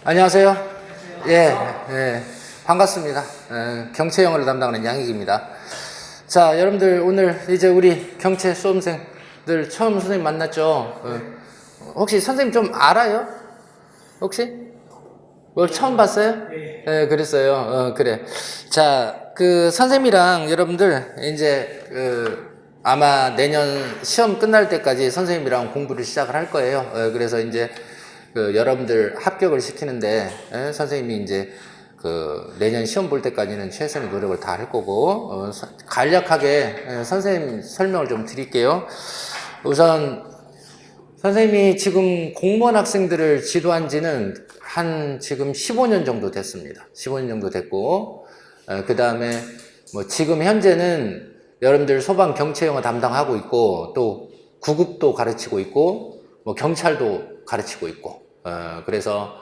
안녕하세요. 예, 예, 반갑습니다. 경체 영어를 담당하는 양익입니다. 자, 여러분들 오늘 이제 우리 경체 수험생들 처음 선생님 만났죠? 혹시 선생님 좀 알아요? 혹시? 뭘 처음 봤어요? 예, 그랬어요. 그래. 자, 그 선생님이랑 여러분들 이제 아마 내년 시험 끝날 때까지 선생님이랑 공부를 시작을 할 거예요. 그래서 이제 여러분들 합격을 시키는데 선생님이 이제 내년 시험 볼 때까지는 최선의 노력을 다 할 거고 간략하게 선생님 설명을 좀 드릴게요. 우선 선생님이 지금 공무원 학생들을 지도한 지는 한 지금 15년 정도 됐습니다. 15년 정도 됐고 그 다음에 뭐 지금 현재는 여러분들 소방 경체 영어 담당하고 있고 또 구급도 가르치고 있고 뭐 경찰도 가르치고 있고 그래서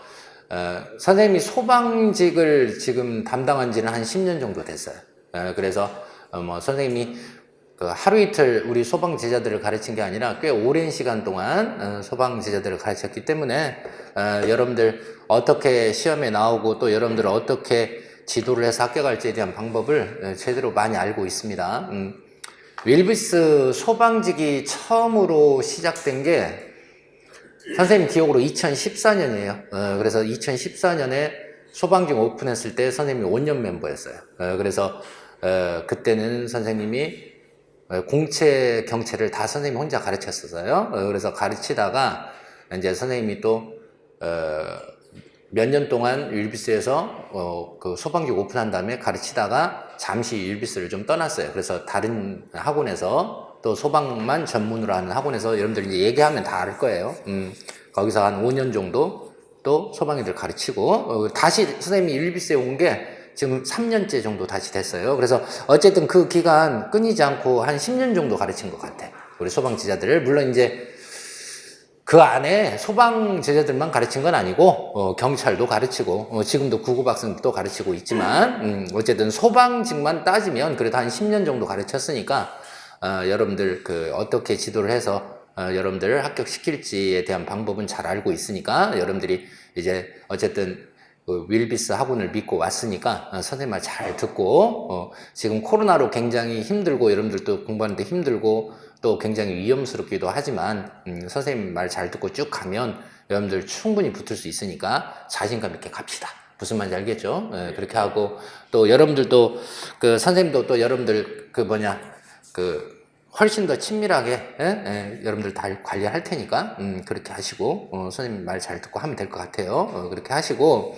선생님이 소방직을 지금 담당한 지는 한 10년 정도 됐어요. 그래서 뭐 선생님이 하루 이틀 우리 소방 제자들을 가르친 게 아니라 꽤 오랜 시간 동안 소방 제자들을 가르쳤기 때문에 여러분들 어떻게 시험에 나오고 또 여러분들 어떻게 지도를 해서 합격할지에 대한 방법을 제대로 많이 알고 있습니다. 윌비스 소방직이 처음으로 시작된 게 선생님 기억으로 2014년이에요. 그래서 2014년에 소방직 오픈했을 때 선생님이 5년 멤버였어요. 그래서 그때는 선생님이 공채, 경채를 다 선생님이 혼자 가르쳤었어요. 그래서 가르치다가 이제 선생님이 또 몇 년 동안 율비스에서 그 소방직 오픈한 다음에 가르치다가 잠시 율비스를 좀 떠났어요. 그래서 다른 학원에서 또 소방만 전문으로 하는 학원에서 여러분들 이제 얘기하면 다 알 거예요. 거기서 한 5년 정도 또 소방애들 가르치고 다시 선생님이 율비스에 온 게 지금 3년째 정도 다시 됐어요. 그래서 어쨌든 그 기간 끊이지 않고 한 10년 정도 가르친 것 같아. 우리 소방 제자들을. 물론 이제 그 안에 소방 제자들만 가르친 건 아니고 경찰도 가르치고 지금도 구급학생도 가르치고 있지만 어쨌든 소방직만 따지면 그래도 한 10년 정도 가르쳤으니까 여러분들 어떻게 지도를 해서 여러분들을 합격시킬지에 대한 방법은 잘 알고 있으니까 여러분들이 이제 어쨌든 윌비스 학원을 믿고 왔으니까 선생님 말 잘 듣고 지금 코로나로 굉장히 힘들고 여러분들도 공부하는데 힘들고 또 굉장히 위험스럽기도 하지만 선생님 말 잘 듣고 쭉 가면 여러분들 충분히 붙을 수 있으니까 자신감 있게 갑시다. 무슨 말인지 알겠죠? 그렇게 하고 또 여러분들도 선생님도 또 여러분들 훨씬 더 친밀하게 여러분들 다 관리할 테니까 그렇게 하시고 선생님 말 잘 듣고 하면 될 것 같아요. 그렇게 하시고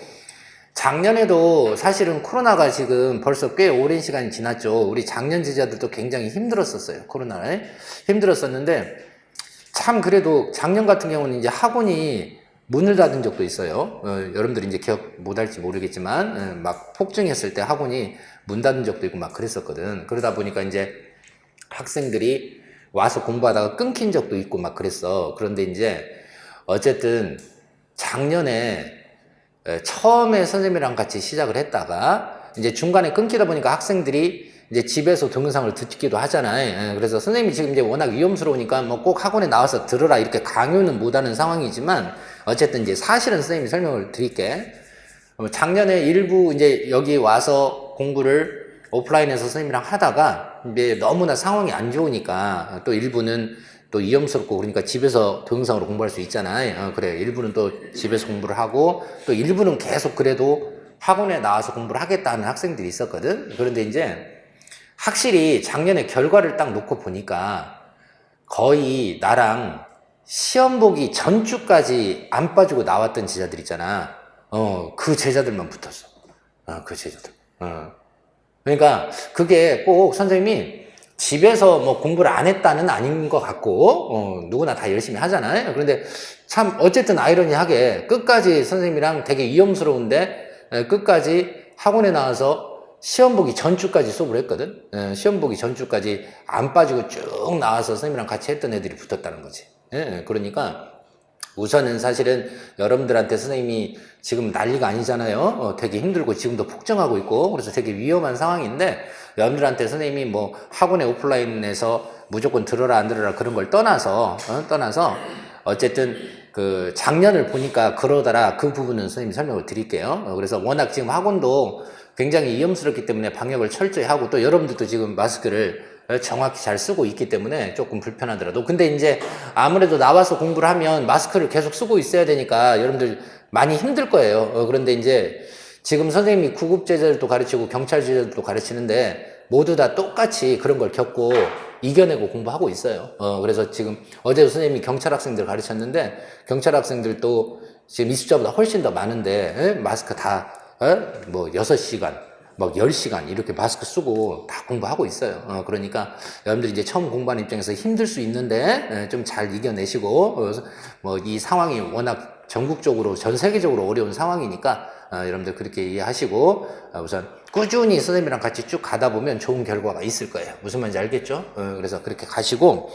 작년에도 사실은 코로나가 지금 벌써 꽤 오랜 시간이 지났죠. 우리 작년 제자들도 굉장히 힘들었었어요. 코로나에 힘들었었는데 참 그래도 작년 같은 경우는 이제 학원이 문을 닫은 적도 있어요. 여러분들이 이제 기억 못할지 모르겠지만 막 폭증했을 때 학원이 문 닫은 적도 있고 막 그랬었거든. 그러다 보니까 이제 학생들이 와서 공부하다가 끊긴 적도 있고 막 그랬어. 그런데 이제 어쨌든 작년에 처음에 선생님이랑 같이 시작을 했다가 이제 중간에 끊기다 보니까 학생들이 이제 집에서 동영상을 듣기도 하잖아요. 그래서 선생님이 지금 이제 워낙 위험스러우니까 뭐 꼭 학원에 나와서 들으라 이렇게 강요는 못하는 상황이지만 어쨌든 이제 사실은 선생님이 설명을 드릴게. 작년에 일부 이제 여기 와서 공부를 오프라인에서 선생님이랑 하다가 이제 너무나 상황이 안 좋으니까 또 일부는 또 위험스럽고 그러니까 집에서 동영상으로 공부할 수 있잖아요. 그래 일부는 또 집에서 공부를 하고 또 일부는 계속 그래도 학원에 나와서 공부를 하겠다는 학생들이 있었거든. 그런데 이제 확실히 작년에 결과를 딱 놓고 보니까 거의 나랑 시험 보기 전주까지 안 빠지고 나왔던 제자들 있잖아. 그 제자들만 붙었어. 그 제자들. 그러니까 그게 꼭 선생님이 집에서 뭐 공부를 안 했다는 아닌 것 같고 누구나 다 열심히 하잖아요. 그런데 참 어쨌든 아이러니하게 끝까지 선생님이랑 되게 위험스러운데 끝까지 학원에 나와서 시험 보기 전주까지 수업을 했거든. 시험 보기 전주까지 안 빠지고 쭉 나와서 선생님이랑 같이 했던 애들이 붙었다는 거지. 그러니까 우선은 사실은 여러분들한테 선생님이 지금 난리가 아니잖아요. 되게 힘들고 지금도 폭증하고 있고 그래서 되게 위험한 상황인데 여러분들한테 선생님이 뭐 학원에 오프라인에서 무조건 들어라 안 들어라 그런 걸 떠나서 어쨌든 그 작년을 보니까 그러더라. 그 부분은 선생님이 설명을 드릴게요. 그래서 워낙 지금 학원도 굉장히 위험스럽기 때문에 방역을 철저히 하고 또 여러분들도 지금 마스크를 정확히 잘 쓰고 있기 때문에 조금 불편하더라도 근데 이제 아무래도 나와서 공부를 하면 마스크를 계속 쓰고 있어야 되니까 여러분들 많이 힘들 거예요. 그런데 이제 지금 선생님이 구급제자들도 가르치고 경찰제자들도 가르치는데 모두 다 똑같이 그런 걸 겪고 이겨내고 공부하고 있어요. 그래서 지금 어제도 선생님이 경찰 학생들 가르쳤는데 경찰 학생들도 지금 이 숫자보다 훨씬 더 많은데 마스크 다 뭐 6시간 막 10시간 이렇게 마스크 쓰고 다 공부하고 있어요. 그러니까 여러분들이 이제 처음 공부하는 입장에서 힘들 수 있는데 좀 잘 이겨내시고 뭐 이 상황이 워낙 전국적으로 전 세계적으로 어려운 상황이니까 여러분들 그렇게 이해하시고 우선 꾸준히 선생님이랑 같이 쭉 가다 보면 좋은 결과가 있을 거예요. 무슨 말인지 알겠죠? 그래서 그렇게 가시고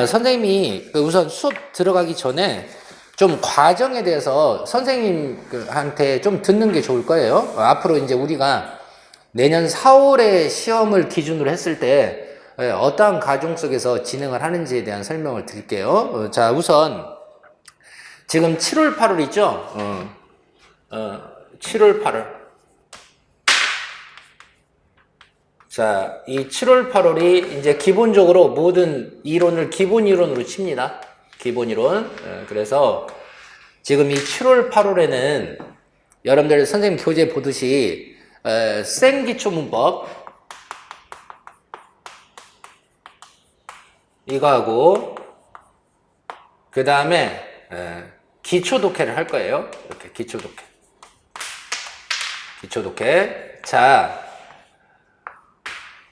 선생님이 우선 수업 들어가기 전에 좀 과정에 대해서 선생님한테 좀 듣는 게 좋을 거예요. 앞으로 이제 우리가 내년 4월에 시험을 기준으로 했을 때 어떠한 과정 속에서 진행을 하는지에 대한 설명을 드릴게요. 자, 우선 지금 7월, 8월 있죠? 7월, 8월. 자, 이 7월, 8월이 이제 기본적으로 모든 이론을 기본 이론으로 칩니다. 기본 이론. 그래서 지금 이 7월, 8월에는 여러분들 선생님 교재 보듯이 생기초문법 이거하고 그 다음에 기초독해를 할 거예요. 이렇게 기초독해. 자,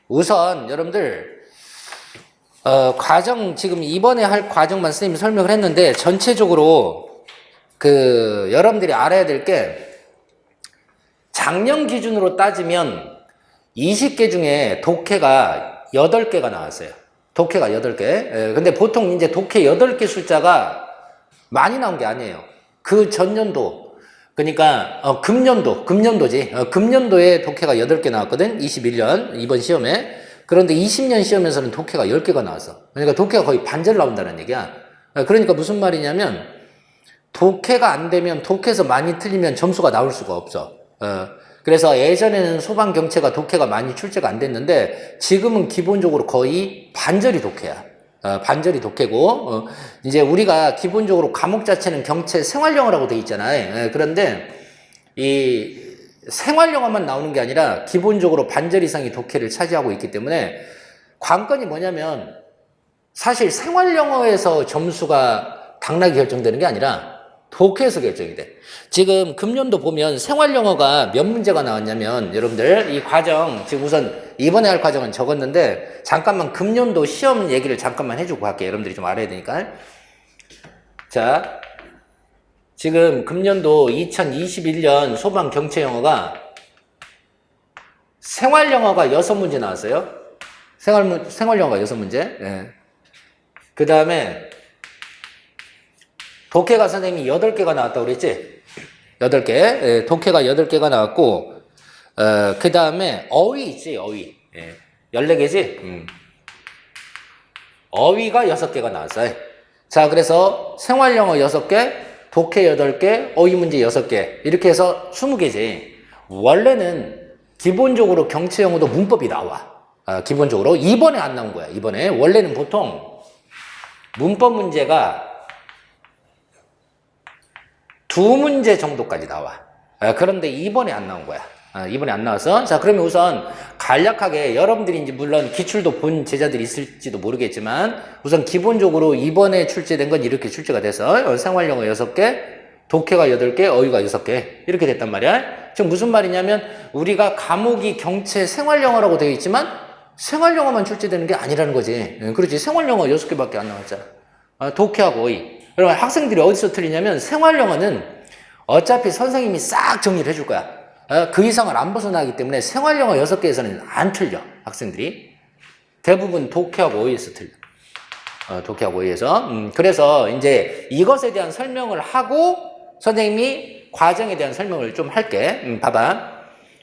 우선 여러분들 과정 지금 이번에 할 과정만 선생님이 설명을 했는데 전체적으로 그 여러분들이 알아야 될 게 작년 기준으로 따지면 20개 중에 독해가 8개가 나왔어요. 독해가 8개. 근데 보통 이제 독해 8개 숫자가 많이 나온 게 아니에요. 그 전년도 그러니까 금년도지. 금년도에 독해가 8개 나왔거든. 21년 이번 시험에. 그런데 20년 시험에서는 독해가 10개가 나왔어. 그러니까 독해가 거의 반절 나온다는 얘기야. 그러니까 무슨 말이냐면 독해가 안 되면 독해에서 많이 틀리면 점수가 나올 수가 없어. 그래서 예전에는 소방 경채가 독해가 많이 출제가 안 됐는데 지금은 기본적으로 거의 반절이 독해야. 반절이 독해고 이제 우리가 기본적으로 과목 자체는 경채 생활영어라고 돼 있잖아요. 그런데 이 생활영어만 나오는 게 아니라 기본적으로 반절 이상이 독해를 차지하고 있기 때문에 관건이 뭐냐면 사실 생활영어에서 점수가 당락이 결정되는 게 아니라 독해에서 결정이 돼. 지금 금년도 보면 생활영어가 몇 문제가 나왔냐면 여러분들 이 과정 지금 우선 이번에 할 과정은 적었는데 잠깐만 금년도 시험 얘기를 잠깐만 해주고 갈게요. 여러분들이 좀 알아야 되니까. 자, 지금 금년도 2021년 소방 경채 영어가 생활영어가 6문제 나왔어요. 생활영어가 6문제. 예. 그 다음에 독해가 선생님이 8개가 나왔다고 그랬지? 8개. 예, 독해가 8개가 나왔고, 그 다음에 어휘 있지, 어휘. 예, 14개지? 어휘가 6개가 나왔어요. 자, 그래서 생활영어 6개, 독해 8개, 어휘 문제 6개. 이렇게 해서 20개지. 원래는 기본적으로 경채영어도 문법이 나와. 기본적으로. 이번에 안 나온 거야, 이번에. 원래는 보통 문법 문제가 2문제 정도까지 나와. 그런데 이번에 안 나온 거야. 이번에 안 나와서. 자, 그러면 우선 간략하게 여러분들이 이제 물론 기출도 본 제자들이 있을지도 모르겠지만 우선 기본적으로 이번에 출제된 건 이렇게 출제가 돼서 생활영어 6개, 독해가 8개, 어휘가 6개 이렇게 됐단 말이야. 지금 무슨 말이냐면 우리가 과목이 경채 생활영어라고 되어 있지만 생활영어만 출제되는 게 아니라는 거지. 그렇지. 생활영어 6개밖에 안 나왔잖아. 독해하고 어휘. 그러면 학생들이 어디서 틀리냐면 생활영어는 어차피 선생님이 싹 정리를 해줄 거야. 그 이상을 안 벗어나기 때문에 생활영어 6개에서는 안 틀려. 학생들이. 대부분 독해하고 어휘에서 틀려. 독해하고 어휘에서. 그래서 이제 이것에 대한 설명을 하고 선생님이 과정에 대한 설명을 좀 할게. 봐봐.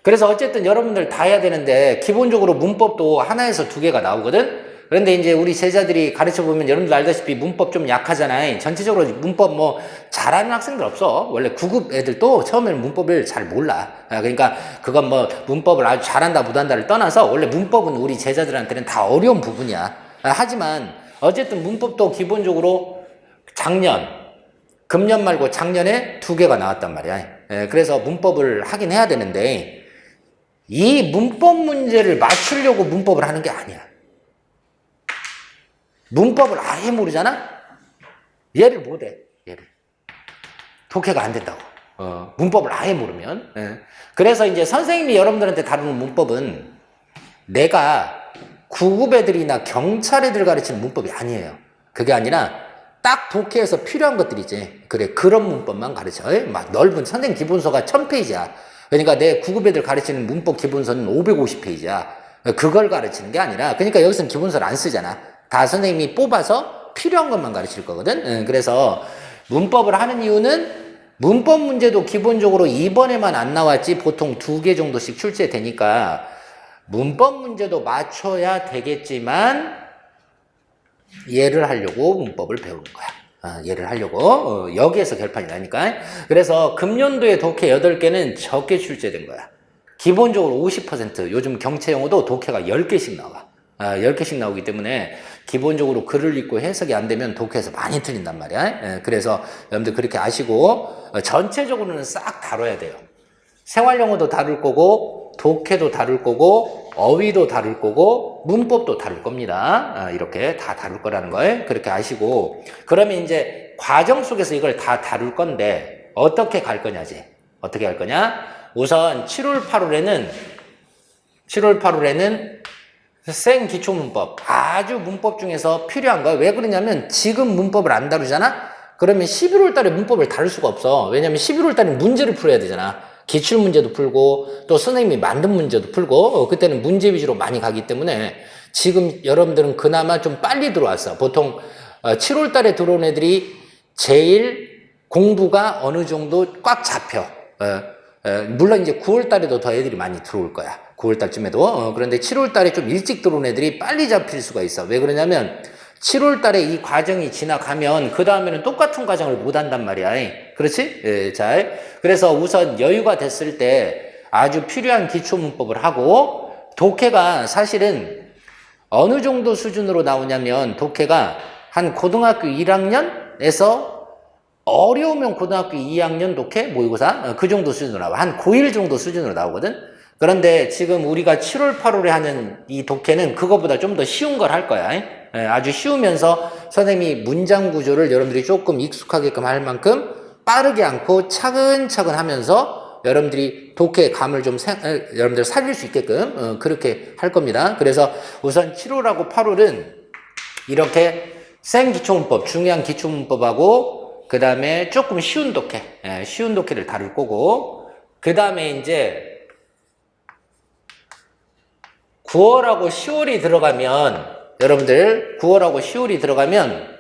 그래서 어쨌든 여러분들 다 해야 되는데 기본적으로 문법도 하나에서 2개가 나오거든. 그런데 이제 우리 제자들이 가르쳐 보면 여러분들 알다시피 문법 좀 약하잖아요. 전체적으로 문법 뭐 잘하는 학생들 없어. 원래 9급 애들도 처음에는 문법을 잘 몰라. 그러니까 그건 뭐 문법을 아주 잘한다 못한다를 떠나서 원래 문법은 우리 제자들한테는 다 어려운 부분이야. 하지만 어쨌든 문법도 기본적으로 금년 말고 작년에 2개가 나왔단 말이야. 그래서 문법을 하긴 해야 되는데 이 문법 문제를 맞추려고 문법을 하는 게 아니야. 문법을 아예 모르잖아? 얘를 못해. 얘를. 독해가 안 된다고. 문법을 아예 모르면. 그래서 이제 선생님이 여러분들한테 다루는 문법은 내가 9급 애들이나 경찰 애들 가르치는 문법이 아니에요. 그게 아니라 딱 독해에서 필요한 것들이지. 그래, 그런 문법만 가르쳐. 막 넓은 선생님 기본서가 1000페이지야. 그러니까 내 9급 애들 가르치는 문법 기본서는 550페이지야. 그걸 가르치는 게 아니라, 그러니까 여기서는 기본서를 안 쓰잖아. 다 선생님이 뽑아서 필요한 것만 가르칠 거거든. 그래서 문법을 하는 이유는 문법 문제도 기본적으로 이번에만 안 나왔지 보통 2개 정도씩 출제되니까 문법 문제도 맞춰야 되겠지만 얘를 하려고 문법을 배우는 거야. 얘를 하려고 여기에서 결판이 나니까. 그래서 금년도에 독해 8개는 적게 출제된 거야. 기본적으로 50%, 요즘 경체 영어도 독해가 10개씩 나와. 10개씩 나오기 때문에 기본적으로 글을 읽고 해석이 안 되면 독해에서 많이 틀린단 말이야. 그래서 여러분들 그렇게 아시고 전체적으로는 싹 다뤄야 돼요. 생활영어도 다룰 거고 독해도 다룰 거고 어휘도 다룰 거고 문법도 다룰 겁니다. 이렇게 다 다룰 거라는 걸 그렇게 아시고, 그러면 이제 과정 속에서 이걸 다 다룰 건데 어떻게 갈 거냐지. 어떻게 할 거냐? 우선 7월 8월에는 생 기초문법, 아주 문법 중에서 필요한 거야. 왜 그러냐면 지금 문법을 안 다루잖아? 그러면 11월 달에 문법을 다룰 수가 없어. 왜냐면 11월 달에 문제를 풀어야 되잖아. 기출문제도 풀고 또 선생님이 만든 문제도 풀고 그때는 문제 위주로 많이 가기 때문에 지금 여러분들은 그나마 좀 빨리 들어왔어. 보통 7월 달에 들어온 애들이 제일 공부가 어느 정도 꽉 잡혀. 물론 이제 9월 달에도 더 애들이 많이 들어올 거야. 9월 달쯤에도. 그런데 7월 달에 좀 일찍 들어온 애들이 빨리 잡힐 수가 있어. 왜 그러냐면 7월 달에 이 과정이 지나가면 그 다음에는 똑같은 과정을 못 한단 말이야. 그렇지? 그래서 우선 여유가 됐을 때 아주 필요한 기초 문법을 하고, 독해가 사실은 어느 정도 수준으로 나오냐면 독해가 한 고등학교 1학년에서 어려우면 고등학교 2학년 독해 모의고사 그 정도 수준으로 나와. 한 고1 정도 수준으로 나오거든. 그런데 지금 우리가 7월 8월에 하는 이 독해는 그거보다 좀 더 쉬운 걸 할 거야. 아주 쉬우면서 선생님이 문장 구조를 여러분들이 조금 익숙하게끔 할 만큼 빠르게 않고 차근차근 하면서 여러분들이 독해의 감을 좀 여러분들 살릴 수 있게끔 그렇게 할 겁니다. 그래서 우선 7월하고 8월은 이렇게 생기초문법, 중요한 기초문법하고 그 다음에 조금 쉬운 독해, 쉬운 독해를 다룰 거고, 그 다음에 이제 9월하고 10월이 들어가면, 여러분들 9월하고 10월이 들어가면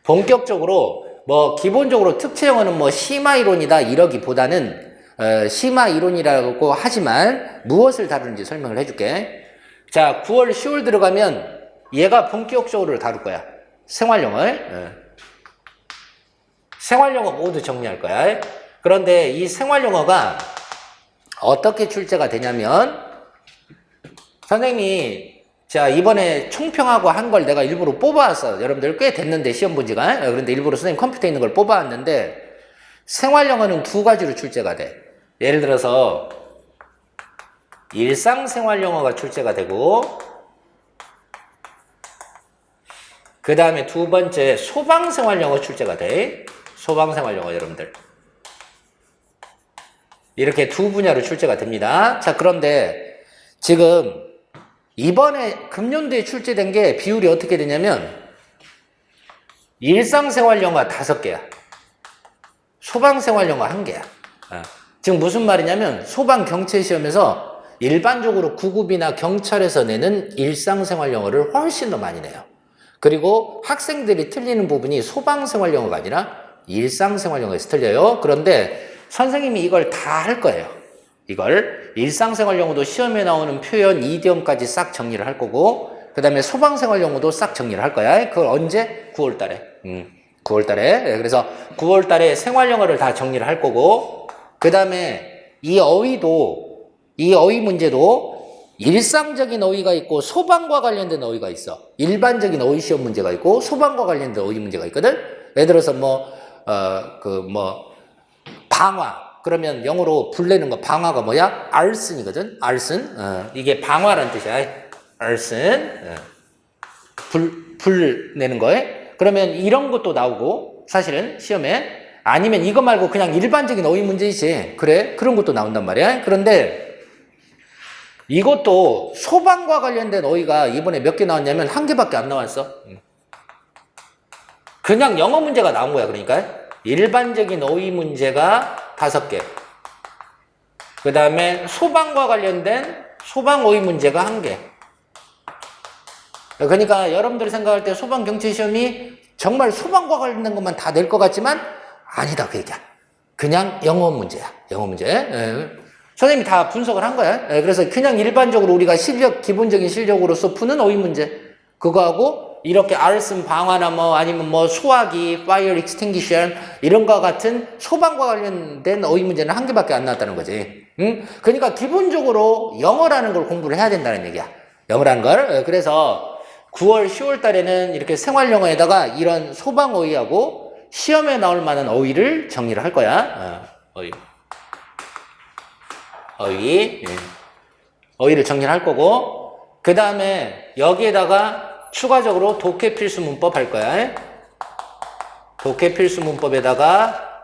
본격적으로 뭐 기본적으로 특채 영어는 뭐 심화 이론이다 이러기보다는 심화 이론이라고 하지만 무엇을 다루는지 설명을 해줄게. 자, 9월 10월 들어가면 얘가 본격적으로 다룰 거야. 생활영어를. 생활영어 모두 정리할 거야. 그런데 이 생활영어가 어떻게 출제가 되냐면, 선생님이 자 이번에 총평하고 한 걸 내가 일부러 뽑아왔어. 여러분들 꽤 됐는데 시험 본 지가. 그런데 일부러 선생님 컴퓨터에 있는 걸 뽑아왔는데, 생활영어는 2가지로 출제가 돼. 예를 들어서 일상생활영어가 출제가 되고, 그 다음에 2번째 소방생활영어 출제가 돼. 소방생활영어 여러분들 이렇게 2분야로 출제가 됩니다. 자, 그런데 지금 이번에 금년도에 출제된 게 비율이 어떻게 되냐면 일상생활영어 5개야. 소방생활영어 1개야. 지금 무슨 말이냐면 소방경찰시험에서 일반적으로 9급이나 경찰에서 내는 일상생활영어를 훨씬 더 많이 내요. 그리고 학생들이 틀리는 부분이 소방생활영어가 아니라 일상생활영어에서 틀려요. 그런데 선생님이 이걸 다 할 거예요. 이걸 일상생활영어도 시험에 나오는 표현, 이디엄까지 싹 정리를 할 거고, 그 다음에 소방생활용어도 싹 정리를 할 거야. 그걸 언제? 9월 달에. 9월 달에. 그래서 9월 달에 생활영어를 다 정리를 할 거고, 그 다음에 이 어휘 문제도 일상적인 어휘가 있고 소방과 관련된 어휘가 있어. 일반적인 어휘 시험 문제가 있고 소방과 관련된 어휘 문제가 있거든. 예를 들어서 방화. 그러면 영어로 불 내는 거 방화가 뭐야? arsen이거든. arson. 이게 방화라는 뜻이야. arson. 불 내는 거에. 그러면 이런 것도 나오고 사실은 시험에. 아니면 이거 말고 그냥 일반적인 어휘 문제이지. 그래? 그런 것도 나온단 말이야. 그런데 이것도 소방과 관련된 어휘가 이번에 몇 개 나왔냐면 1개밖에 안 나왔어. 그냥 영어 문제가 나온 거야. 그러니까 일반적인 어휘 문제가 5개. 그 다음에 소방과 관련된 소방 어휘 문제가 1개. 그러니까 여러분들이 생각할 때 소방 경찰 시험이 정말 소방과 관련된 것만 다 낼 것 같지만 아니다 그 얘기야. 그냥 영어 문제야. 영어 문제. 선생님이 다 분석을 한 거야. 그래서 그냥 일반적으로 우리가 기본적인 실력으로서 푸는 어휘 문제. 그거하고 이렇게 arson 방화나 아니면 소화기, fire extinguisher 이런 거 같은 소방과 관련된 어휘 문제는 1개밖에 안 나왔다는 거지. 응? 그러니까 기본적으로 영어라는 걸 공부를 해야 된다는 얘기야. 영어라는 걸. 그래서 9월, 10월 달에는 이렇게 생활영어에다가 이런 소방 어휘하고 시험에 나올 만한 어휘를 정리를 할 거야. 어휘를 정리를 할 거고, 그 다음에 여기에다가 추가적으로 독해 필수 문법 할 거야. 독해 필수 문법에다가,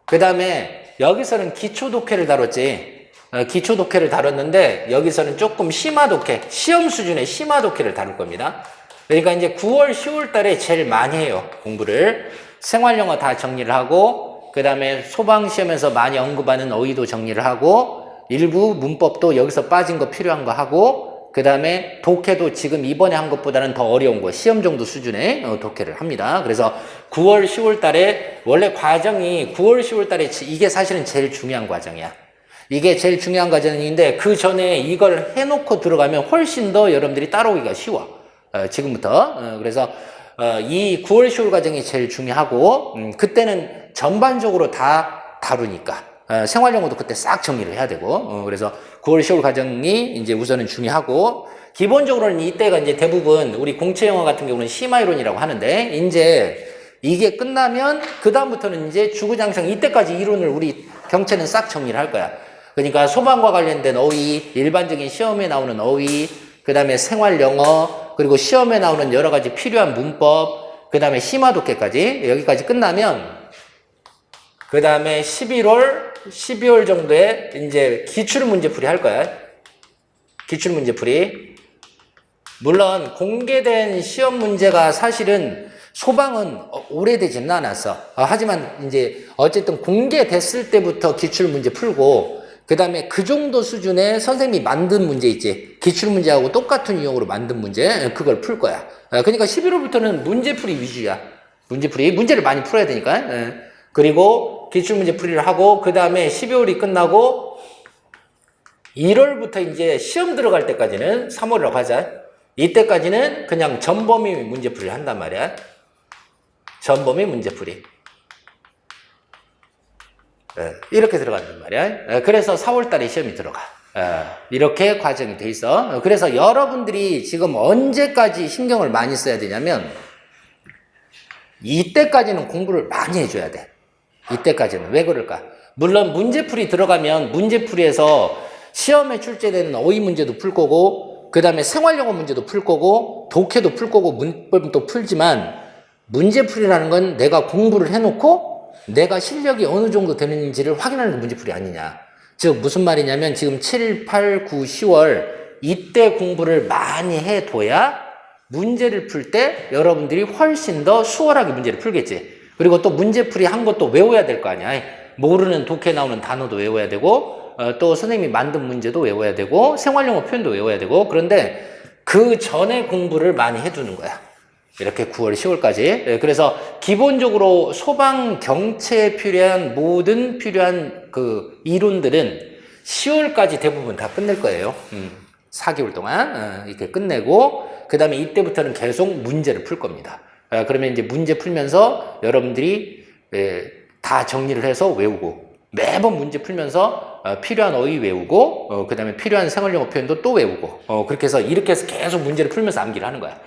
그 다음에 여기서는 기초 독해를 다뤘지. 기초 독해를 다뤘는데, 여기서는 조금 심화 독해, 시험 수준의 심화 독해를 다룰 겁니다. 그러니까 이제 9월, 10월 달에 제일 많이 해요, 공부를. 생활영어 다 정리를 하고, 그 다음에 소방시험에서 많이 언급하는 어휘도 정리를 하고, 일부 문법도 여기서 빠진 거 필요한 거 하고, 그 다음에 독해도 지금 이번에 한 것보다는 더 어려운 거, 시험 정도 수준의 독해를 합니다. 그래서 9월, 10월 달에, 원래 과정이 9월, 10월 달에 이게 사실은 제일 중요한 과정이야. 이게 제일 중요한 과정인데, 그 전에 이걸 해놓고 들어가면 훨씬 더 여러분들이 따라오기가 쉬워. 지금부터. 그래서 이 9월, 10월 과정이 제일 중요하고, 그때는 전반적으로 다 다루니까. 생활용어도 그때 싹 정리를 해야 되고, 그래서 9월, 10월 과정이 이제 우선은 중요하고, 기본적으로는 이때가 이제 대부분 우리 공채영어 같은 경우는 심화이론이라고 하는데, 이제 이게 끝나면 그다음부터는 이제 주구장창 이때까지 이론을 우리 경채는 싹 정리를 할 거야. 그러니까 소방과 관련된 어휘, 일반적인 시험에 나오는 어휘, 그 다음에 생활영어, 그리고 시험에 나오는 여러 가지 필요한 문법, 그 다음에 심화 독해까지 여기까지 끝나면, 그 다음에 12월 정도에 이제 기출문제풀이 할 거야. 기출문제풀이. 물론 공개된 시험 문제가 사실은 소방은 오래되지는 않았어. 하지만 이제 어쨌든 공개됐을 때부터 기출문제 풀고, 그 다음에 그 정도 수준의 선생님이 만든 문제 있지. 기출문제하고 똑같은 유형으로 만든 문제, 그걸 풀 거야. 그러니까 11월부터는 문제풀이 위주야. 문제를 많이 풀어야 되니까. 그리고 기출문제 풀이를 하고, 그 다음에 12월이 끝나고 1월부터 이제 시험 들어갈 때까지는 3월이라고 하자. 이때까지는 그냥 전범위 문제풀이를 한단 말이야. 전범위 문제풀이. 이렇게 들어간단 말이야. 그래서 4월 달에 시험이 들어가. 이렇게 과정이 돼 있어. 그래서 여러분들이 지금 언제까지 신경을 많이 써야 되냐면, 이때까지는 공부를 많이 해줘야 돼. 이때까지는. 왜 그럴까? 물론 문제풀이 들어가면 문제풀이에서 시험에 출제되는 어휘 문제도 풀 거고, 그 다음에 생활영어 문제도 풀 거고, 독해도 풀 거고, 문법도 풀지만, 문제풀이라는 건 내가 공부를 해놓고 내가 실력이 어느 정도 되는지를 확인하는 게 문제풀이 아니냐. 즉 무슨 말이냐면 지금 7, 8, 9, 10월 이때 공부를 많이 해둬야 문제를 풀 때 여러분들이 훨씬 더 수월하게 문제를 풀겠지. 그리고 또 문제풀이 한 것도 외워야 될 거 아니야. 모르는 독해 나오는 단어도 외워야 되고, 또 선생님이 만든 문제도 외워야 되고, 생활용어 표현도 외워야 되고. 그런데 그 전에 공부를 많이 해두는 거야. 이렇게 9월, 10월까지. 그래서 기본적으로 소방 경채에 필요한 모든 필요한 그 이론들은 10월까지 대부분 다 끝낼 거예요. 4개월 동안 이렇게 끝내고 그 다음에 이때부터는 계속 문제를 풀 겁니다. 그러면 이제 문제 풀면서 여러분들이 다 정리를 해서 외우고 매번 문제 풀면서 필요한 어휘 외우고 그 다음에 필요한 생활용어 표현도 또 외우고 그렇게 해서 이렇게 해서 계속 문제를 풀면서 암기를 하는 거야.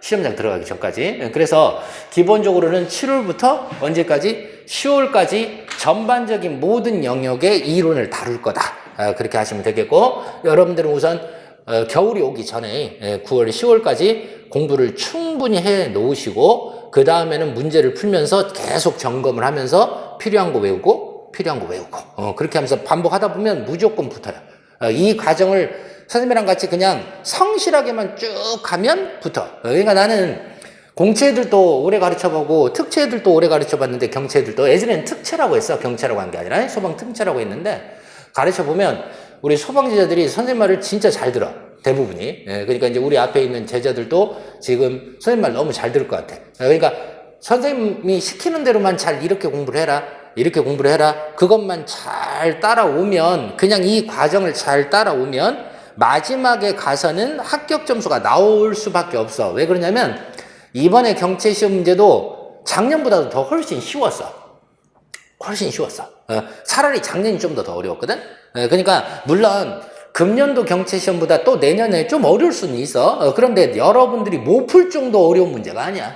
시험장 들어가기 전까지. 그래서 기본적으로는 7월부터 언제까지? 10월까지 전반적인 모든 영역의 이론을 다룰 거다. 그렇게 하시면 되겠고 여러분들은 우선 겨울이 오기 전에 9월, 10월까지 공부를 충분히 해 놓으시고 그 다음에는 문제를 풀면서 계속 점검을 하면서 필요한 거 외우고 그렇게 하면서 반복하다 보면 무조건 붙어요. 이 과정을 선생님이랑 같이 그냥 성실하게만 쭉 가면 붙어. 그러니까 나는 공채들도 오래 가르쳐보고 특채들도 오래 가르쳐봤는데 경채들도 예전에는 특채라고 했어. 경채라고 한 게 아니라 소방 특채라고 했는데 가르쳐보면 우리 소방 제자들이 선생님 말을 진짜 잘 들어. 대부분이. 그러니까 이제 우리 앞에 있는 제자들도 지금 선생님 말 너무 잘 들을 것 같아. 그러니까 선생님이 시키는 대로만 잘 이렇게 공부를 해라. 이렇게 공부를 해라. 그것만 잘 따라오면 그냥 이 과정을 잘 따라오면 마지막에 가서는 합격 점수가 나올 수밖에 없어. 왜 그러냐면 이번에 경채 시험 문제도 작년보다도 더 훨씬 쉬웠어. 차라리 작년이 좀 더 어려웠거든. 그러니까 물론 금년도 경채 시험보다 또 내년에 좀 어려울 수는 있어. 그런데 여러분들이 못 풀 정도 어려운 문제가 아니야.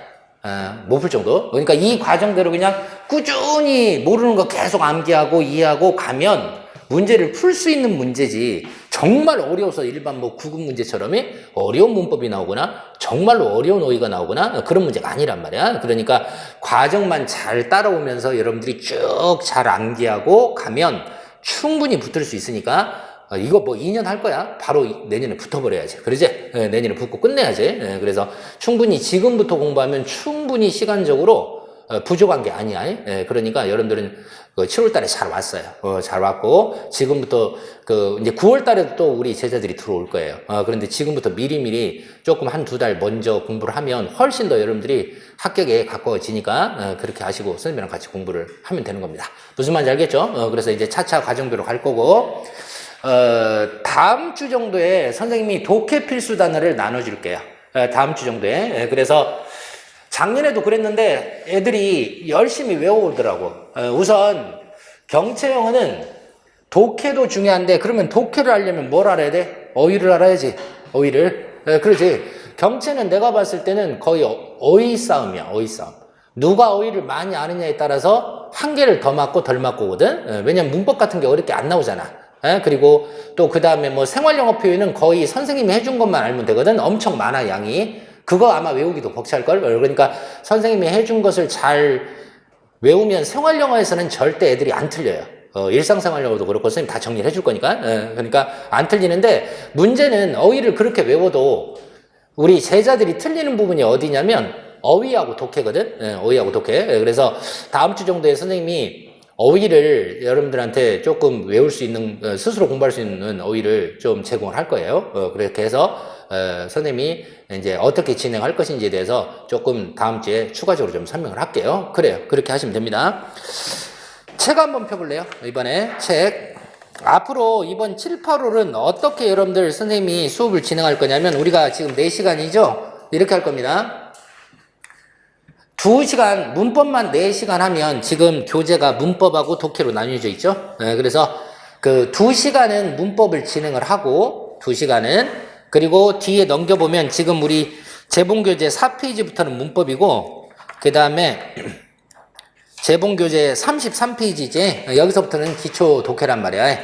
못 풀 정도. 그러니까 이 과정대로 그냥 꾸준히 모르는 거 계속 암기하고 이해하고 가면 문제를 풀 수 있는 문제지 정말 어려워서 일반 뭐 구급 문제처럼 어려운 문법이 나오거나 정말로 어려운 어휘가 나오거나 그런 문제가 아니란 말이야. 그러니까 과정만 잘 따라오면서 여러분들이 쭉 잘 암기하고 가면 충분히 붙을 수 있으니까 이거 뭐 2년 할 거야? 바로 내년에 붙어버려야지. 그러지? 내년에 붙고 끝내야지. 그래서 충분히 지금부터 공부하면 충분히 시간적으로 부족한 게 아니야. 그러니까 여러분들은 7월 달에 잘 왔어요. 잘 왔고, 지금부터 이제 9월 달에도 또 우리 제자들이 들어올 거예요. 그런데 지금부터 미리미리 조금 한 두 달 먼저 공부를 하면 훨씬 더 여러분들이 합격에 가까워지니까 그렇게 하시고 선생님이랑 같이 공부를 하면 되는 겁니다. 무슨 말인지 알겠죠? 그래서 이제 차차 과정대로 갈 거고, 다음 주 정도에 선생님이 독해 필수 단어를 나눠줄게요. 다음 주 정도에. 그래서 작년에도 그랬는데 애들이 열심히 외워오더라고. 우선 경채 영어는 독해도 중요한데 그러면 독해를 하려면 뭘 알아야 돼? 어휘를 알아야지. 어휘를. 그렇지. 경채는 내가 봤을 때는 거의 어휘 싸움이야. 어휘 싸움. 누가 어휘를 많이 아느냐에 따라서 한 개를 더 맞고 덜 맞고거든. 왜냐면 문법 같은 게 어렵게 안 나오잖아. 그리고 또 그 다음에 뭐 생활영어 표현은 거의 선생님이 해준 것만 알면 되거든. 엄청 많아 양이. 그거 아마 외우기도 벅찰걸. 그러니까 선생님이 해준 것을 잘 외우면 생활영어에서는 절대 애들이 안 틀려요. 일상생활영어도 그렇고 선생님 다 정리를 해줄 거니까. 그러니까 안 틀리는데 문제는 어휘를 그렇게 외워도 우리 제자들이 틀리는 부분이 어디냐면 어휘하고 독해거든. 어휘하고 독해. 그래서 다음 주 정도에 선생님이 어휘를 여러분들한테 조금 외울 수 있는, 스스로 공부할 수 있는 어휘를 좀 제공을 할 거예요. 그렇게 해서 선생님이 이제 어떻게 진행할 것인지에 대해서 조금 다음 주에 추가적으로 좀 설명을 할게요. 그래요. 그렇게 하시면 됩니다. 책 한번 펴볼래요? 이번에 책. 앞으로 이번 7, 8월은 어떻게 여러분들 선생님이 수업을 진행할 거냐면 우리가 지금 4시간이죠? 이렇게 할 겁니다. 2시간, 문법만 4시간 하면 지금 교재가 문법하고 독해로 나뉘어져 있죠? 그래서 그 2시간은 문법을 진행을 하고 2시간은 그리고 뒤에 넘겨보면 지금 우리 재봉교재 4페이지부터는 문법이고 그 다음에 재봉교재 33페이지지 여기서부터는 기초 독해란 말이야.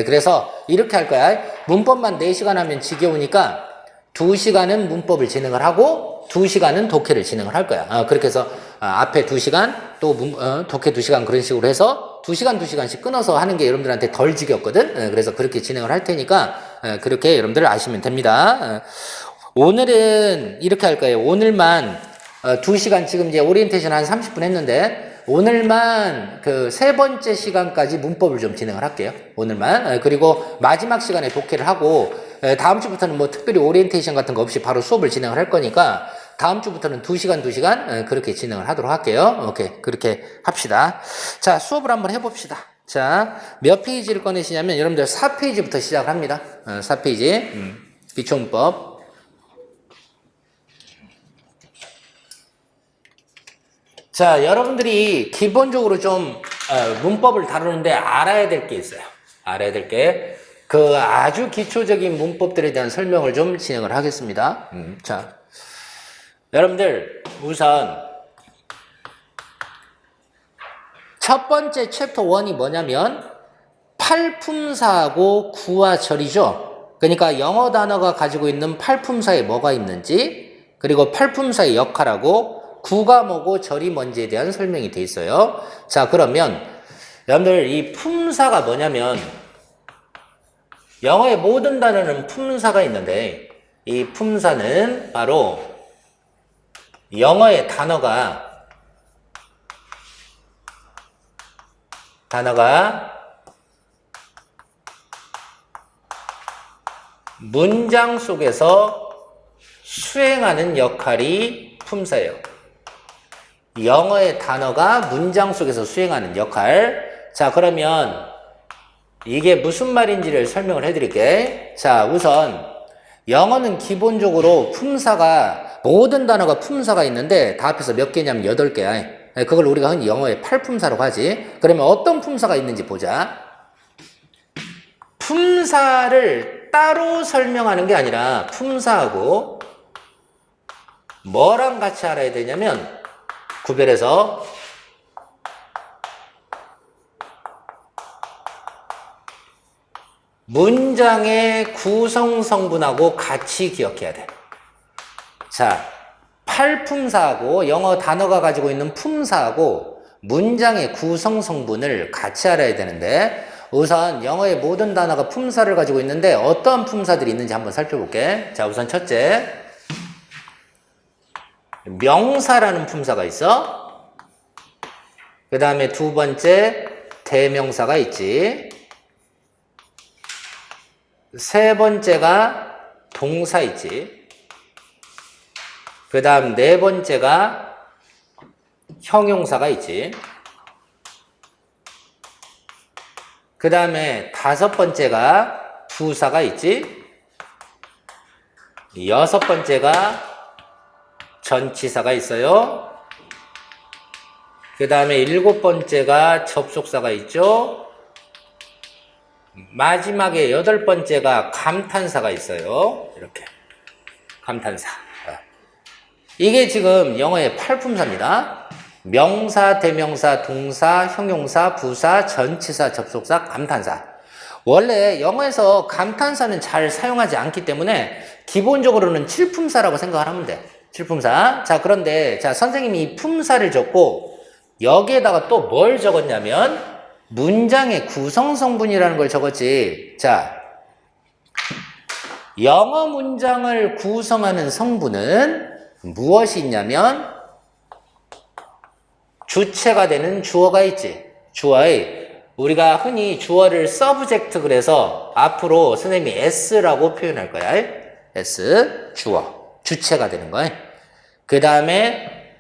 그래서 이렇게 할 거야. 문법만 4시간 하면 지겨우니까 2시간은 문법을 진행을 하고 2시간은 독해를 진행을 할 거야. 그렇게 해서 앞에 2시간 또 독해 2시간 그런 식으로 해서 2시간 2시간씩 끊어서 하는 게 여러분들한테 덜 지겹거든. 그래서 그렇게 진행을 할 테니까 그렇게 여러분들 아시면 됩니다. 오늘은 이렇게 할 거예요. 오늘만 2시간 지금 이제 오리엔테이션 한 30분 했는데 오늘만 그 3번째 시간까지 문법을 좀 진행을 할게요. 오늘만. 그리고 마지막 시간에 독해를 하고 다음 주부터는 뭐 특별히 오리엔테이션 같은 거 없이 바로 수업을 진행을 할 거니까 다음 주부터는 2시간 2시간 그렇게 진행을 하도록 할게요. 오케이. 그렇게 합시다. 자, 수업을 한번 해봅시다. 자, 몇 페이지를 꺼내시냐면 여러분들 4페이지부터 시작을 합니다. 4페이지. 기초문법. 자, 여러분들이 기본적으로 좀 문법을 다루는데 알아야 될 게 있어요. 알아야 될 게 그 아주 기초적인 문법들에 대한 설명을 좀 진행을 하겠습니다. 자, 여러분들 우선 첫 번째 챕터 1이 뭐냐면 팔품사하고 구와 절이죠. 그러니까 영어 단어가 가지고 있는 팔품사에 뭐가 있는지, 그리고 팔품사의 역할하고 구가 뭐고 절이 뭔지에 대한 설명이 돼 있어요. 자, 그러면 여러분들 이 품사가 뭐냐면 영어의 모든 단어는 품사가 있는데 이 품사는 바로 영어의 단어가 문장 속에서 수행하는 역할이 품사예요. 영어의 단어가 문장 속에서 수행하는 역할. 자, 그러면 이게 무슨 말인지를 설명을 해드릴게. 자, 우선 영어는 기본적으로 품사가 모든 단어가 품사가 있는데 다 합해서 몇 개냐면 8개야. 그걸 우리가 흔히 영어의 팔품사라고 하지. 그러면 어떤 품사가 있는지 보자. 품사를 따로 설명하는 게 아니라 품사하고 뭐랑 같이 알아야 되냐면 구별해서 문장의 구성 성분하고 같이 기억해야 돼. 자, 팔품사하고 영어 단어가 가지고 있는 품사하고 문장의 구성 성분을 같이 알아야 되는데 우선 영어의 모든 단어가 품사를 가지고 있는데 어떠한 품사들이 있는지 한번 살펴볼게. 자, 우선 첫째 명사라는 품사가 있어. 그 다음에 두 번째 대명사가 있지. 세 번째가 동사 있지. 그 다음 네 번째가 형용사가 있지. 그 다음에 다섯 번째가 부사가 있지. 여섯 번째가 전치사가 있어요. 그 다음에 일곱 번째가 접속사가 있죠. 마지막에 여덟 번째가 감탄사가 있어요. 이렇게 감탄사. 이게 지금 영어의 팔품사입니다. 명사, 대명사, 동사, 형용사, 부사, 전치사, 접속사, 감탄사. 원래 영어에서 감탄사는 잘 사용하지 않기 때문에 기본적으로는 칠품사라고 생각을 하면 돼. 칠품사. 자, 그런데 자, 선생님이 이 품사를 적고 여기에다가 또 뭘 적었냐면 문장의 구성 성분이라는 걸 적었지. 자, 영어 문장을 구성하는 성분은 무엇이 있냐면 주체가 되는 주어가 있지. 주어의 우리가 흔히 주어를 subject 그래서 앞으로 선생님이 s라고 표현할 거야. s 주어 주체가 되는 거야. 그 다음에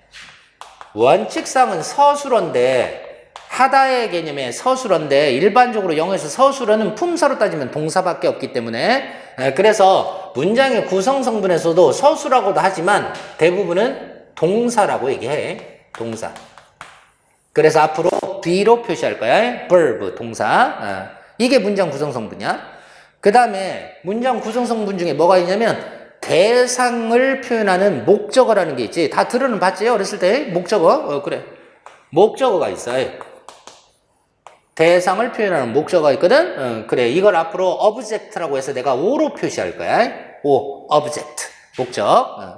원칙상은 서술어인데 하다의 개념의 서술어인데 일반적으로 영어에서 서술어는 품사로 따지면 동사밖에 없기 때문에 그래서 문장의 구성 성분에서도 서술어라고도 하지만 대부분은 동사라고 얘기해. 동사. 그래서 앞으로 be로 표시할 거야. verb, 동사. 이게 문장 구성 성분이야. 그 다음에 문장 구성 성분 중에 뭐가 있냐면 대상을 표현하는 목적어라는 게 있지. 다 들어는 봤지? 어렸을 때 목적어? 그래. 목적어가 있어요. 대상을 표현하는 목적어가 있거든? 그래. 이걸 앞으로 object라고 해서 내가 O로 표시할 거야. O, object. 목적.